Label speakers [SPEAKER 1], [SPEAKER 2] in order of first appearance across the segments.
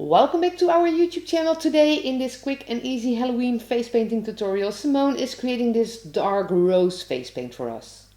[SPEAKER 1] Welcome back to our YouTube channel. Today in this quick and easy Halloween face painting tutorial, Simone is creating this dark rose face paint for us.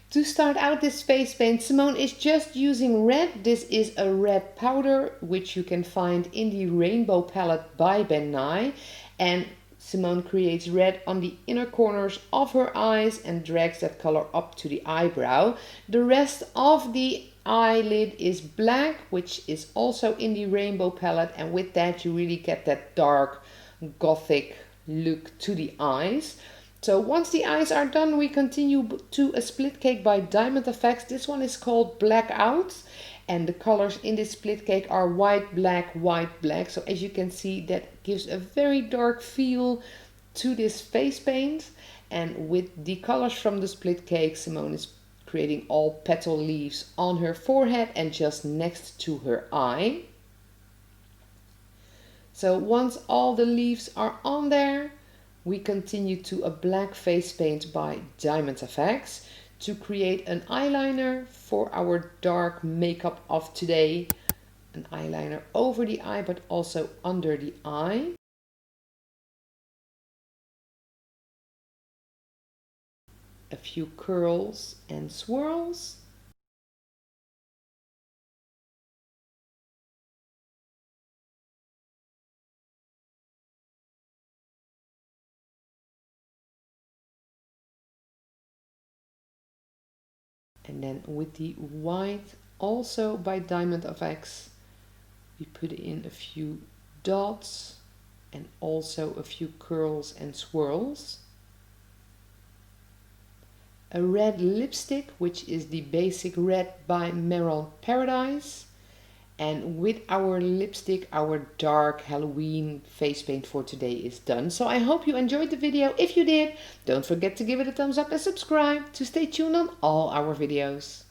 [SPEAKER 1] To start out this face paint, Simone is just using red. This is a red powder which you can find in the Rainbow palette by Ben Nye, and Simone creates red on the inner corners of her eyes and drags that color up to the eyebrow. The rest of the eyelid is black, which is also in the Rainbow palette, and with that you really get that dark gothic look to the eyes. So once the eyes are done, we continue to a split cake by Diamond Effects. This one is called Blackout, and the colors in this split cake are white, black, white, black. So as you can see, that gives a very dark feel to this face paint. And with the colors from the split cake, Simone is creating all petal leaves on her forehead and just next to her eye. So once all the leaves are on there, we continue to a black face paint by Diamond Effects to create an eyeliner for our dark makeup of today. An eyeliner over the eye but also under the eye. A few curls and swirls. And then with the white, also by Diamond Effects, we put in a few dots and also a few curls and swirls. A red lipstick, which is the basic red by Merrill Paradise. And with our lipstick, our dark Halloween face paint for today is done. So I hope you enjoyed the video. If you did, don't forget to give it a thumbs up and subscribe to stay tuned on all our videos.